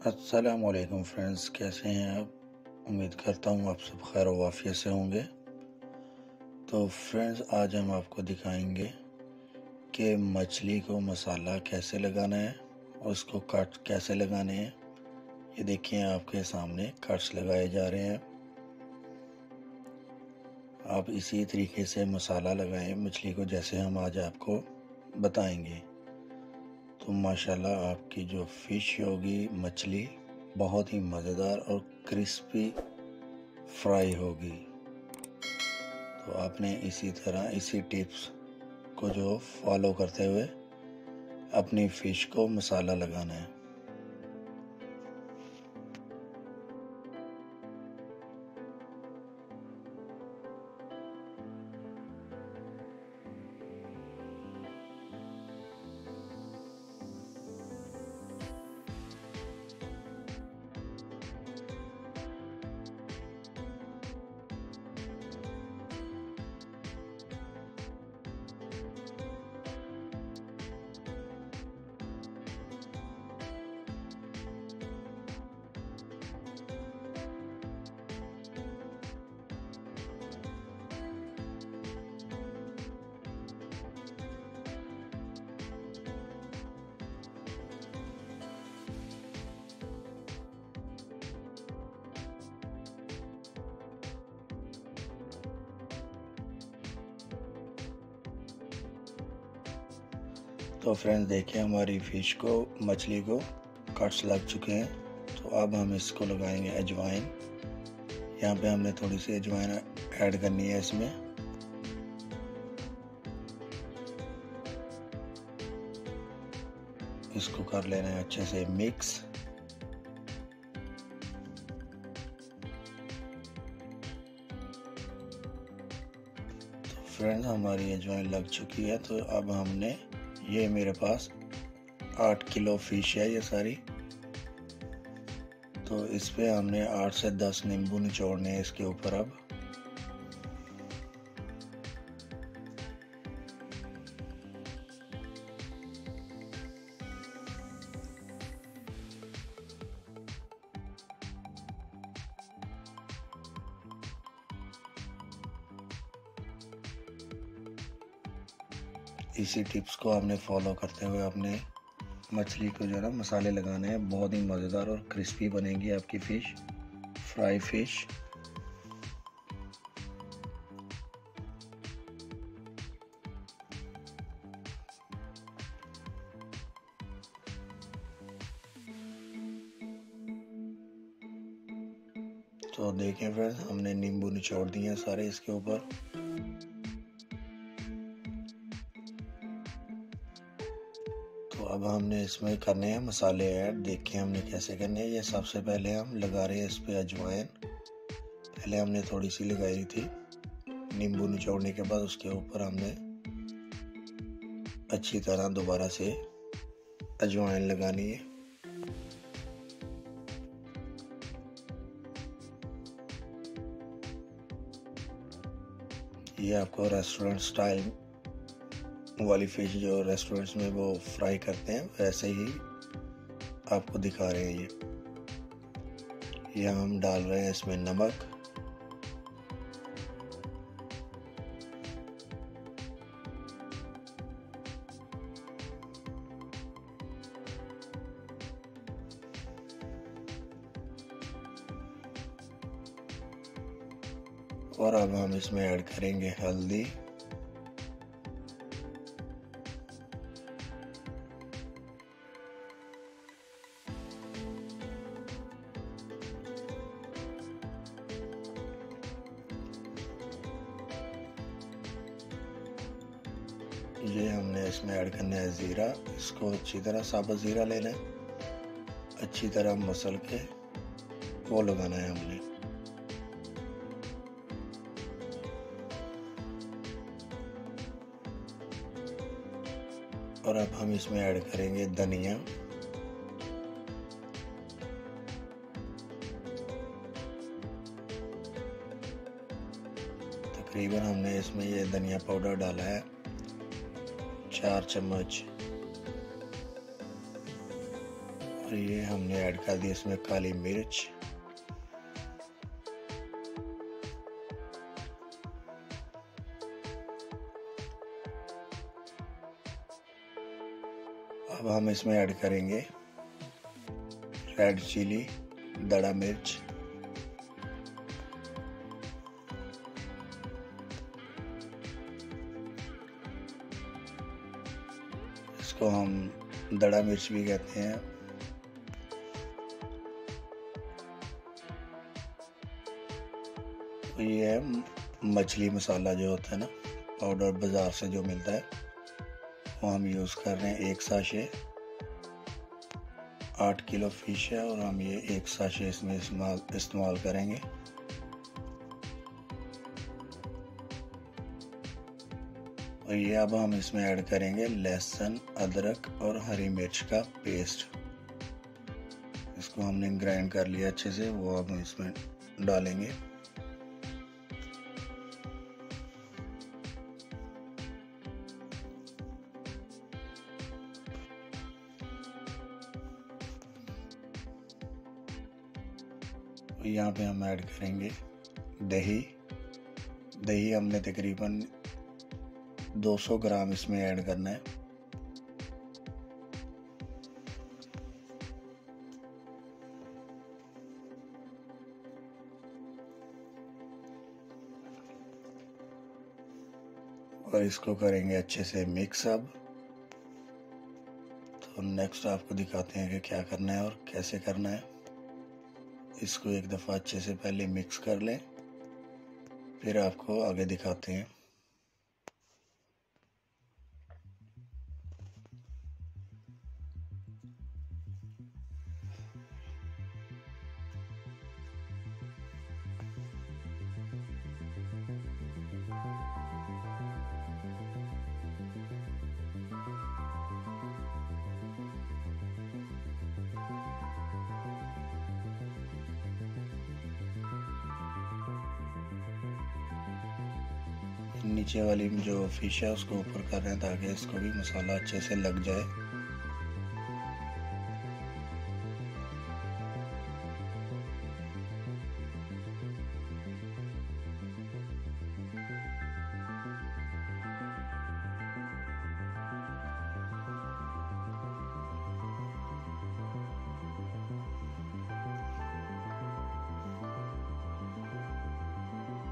अस्सलाम वालेकुम फ्रेंड्स, कैसे हैं आप। उम्मीद करता हूँ आप सब खैर वाफियत से होंगे। तो फ्रेंड्स, आज हम आपको दिखाएंगे कि मछली को मसाला कैसे लगाना है और उसको कट कैसे लगाने हैं। ये देखिए, आपके सामने कट्स लगाए जा रहे हैं। आप इसी तरीके से मसाला लगाएं मछली को, जैसे हम आज आपको बताएंगे। तो माशाल्लाह आपकी जो फिश होगी, मछली बहुत ही मज़ेदार और क्रिस्पी फ्राई होगी। तो आपने इसी टिप्स को जो फॉलो करते हुए अपनी फिश को मसाला लगाना है। तो फ्रेंड्स देखिए, हमारी फिश को, मछली को कट्स लग चुके हैं। तो अब हम इसको लगाएंगे अजवाइन। यहाँ पे हमने थोड़ी सी अजवाइन ऐड करनी है इसमें। इसको कर लेना है अच्छे से मिक्स। तो फ्रेंड्स, हमारी अजवाइन लग चुकी है। तो अब हमने, ये मेरे पास 8 किलो फिश है ये सारी। तो इस पे हमने 8 से 10 नींबू निचोड़ने हैं इसके ऊपर। अब इसी टिप्स को हमने फॉलो करते हुए अपने मछली को जो है ना मसाले लगाने हैं। बहुत ही मज़ेदार और क्रिस्पी बनेगी आपकी फिश, फ्राई फिश। तो देखें फ्रेंड्स, हमने नींबू निचोड़ दिए हैं सारे इसके ऊपर। तो अब हमने इसमें करने हैं मसाले ऐड। देखिए हमने कैसे करने हैं। ये सबसे पहले हम लगा रहे हैं इस पे अजवाइन। पहले हमने थोड़ी सी लगाई थी, नींबू निचोड़ने के बाद उसके ऊपर हमने अच्छी तरह दोबारा से अजवाइन लगानी है। ये आपको रेस्टोरेंट स्टाइल वाली फिश जो रेस्टोरेंट्स में वो फ्राई करते हैं, वैसे ही आपको दिखा रहे हैं। ये हम डाल रहे हैं इसमें नमक, और अब हम इसमें ऐड करेंगे हल्दी, ये हमने इसमें ऐड करना है ज़ीरा। इसको अच्छी तरह साबुत ज़ीरा लेना है, अच्छी तरह मसल के वो लगाना है हमने। और अब हम इसमें ऐड करेंगे धनिया। तकरीबन हमने इसमें ये धनिया पाउडर डाला है 4 चम्मच। और ये हमने ऐड कर दी इसमें काली मिर्च, अब हम इसमें ऐड करेंगे रेड चिली, दड़ा मिर्च, इसको हम दड़ा मिर्च भी कहते हैं। तो ये है मछली मसाला जो होता है ना, पाउडर बाजार से जो मिलता है, वो हम यूज़ कर रहे हैं 1 साशे। 8 किलो फिश है और हम ये 1 साशे इसमें इस्तेमाल करेंगे। और ये अब हम इसमें ऐड करेंगे लहसुन, अदरक और हरी मिर्च का पेस्ट। इसको हमने ग्राइंड कर लिया अच्छे से, वो अब हम इसमें डालेंगे। यहाँ पे हम ऐड करेंगे दही। दही हमने तकरीबन 200 ग्राम इसमें ऐड करना है। और इसको करेंगे अच्छे से मिक्स। अब तो नेक्स्ट आपको दिखाते हैं कि क्या करना है और कैसे करना है। इसको एक दफ़ा अच्छे से पहले मिक्स कर लें, फिर आपको आगे दिखाते हैं। नीचे वाली जो फिश है उसको ऊपर कर रहे हैं ताकि इसको भी मसाला अच्छे से लग जाए।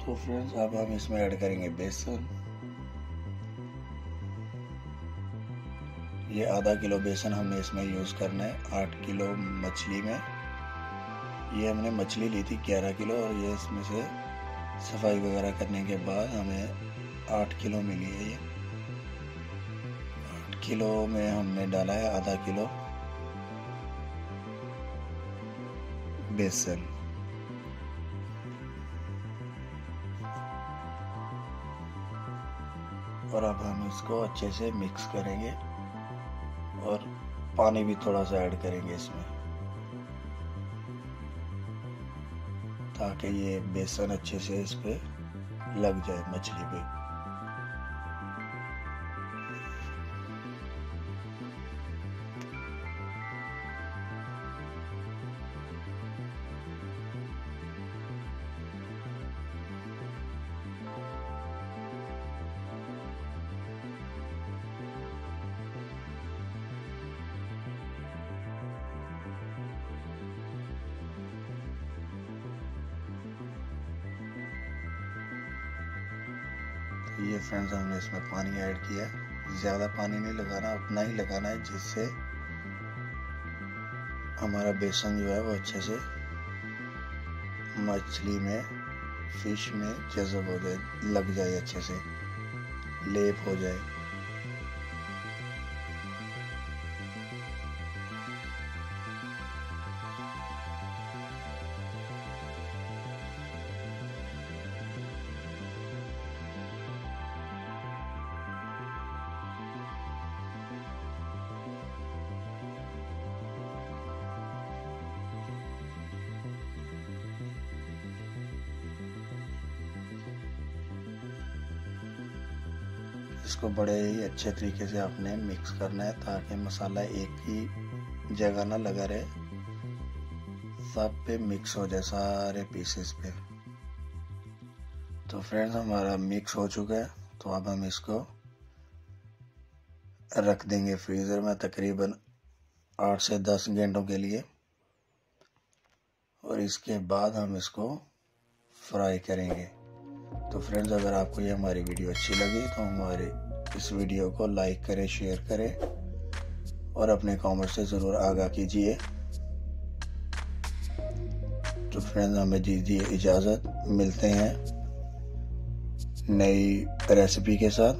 तो फ्रेंड्स अब हम इसमें ऐड करेंगे बेसन। ये आधा किलो बेसन हमने इसमें यूज़ करना है 8 किलो मछली में। ये हमने मछली ली थी 11 किलो और ये इसमें से सफाई वगैरह करने के बाद हमें 8 किलो मिली है। ये 8 किलो में हमने डाला है आधा किलो बेसन। और अब हम इसको अच्छे से मिक्स करेंगे और पानी भी थोड़ा सा ऐड करेंगे इसमें ताकि ये बेसन अच्छे से इस पे लग जाए मछली पे। ये फ्रेंड्स हमने इसमें पानी ऐड किया है। ज़्यादा पानी नहीं लगाना, उतना ही लगाना है जिससे हमारा बेसन जो है वो अच्छे से मछली में, फिश में जज़ब हो जाए, लग जाए, अच्छे से लेप हो जाए। इसको बड़े ही अच्छे तरीके से आपने मिक्स करना है ताकि मसाला एक ही जगह ना लगा रहे, सब पे मिक्स हो जाए सारे पीसेस पे। तो फ्रेंड्स हमारा मिक्स हो चुका है, तो अब हम इसको रख देंगे फ्रीज़र में तकरीबन 8 से 10 घंटों के लिए, और इसके बाद हम इसको फ्राई करेंगे। तो फ्रेंड्स अगर आपको ये हमारी वीडियो अच्छी लगी तो हमारे इस वीडियो को लाइक करें, शेयर करें और अपने कमेंट से ज़रूर आगाह कीजिए। तो फ्रेंड्स हमें दीजिए इजाज़त, मिलते हैं नई रेसिपी के साथ।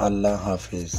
अल्लाह हाफिज़।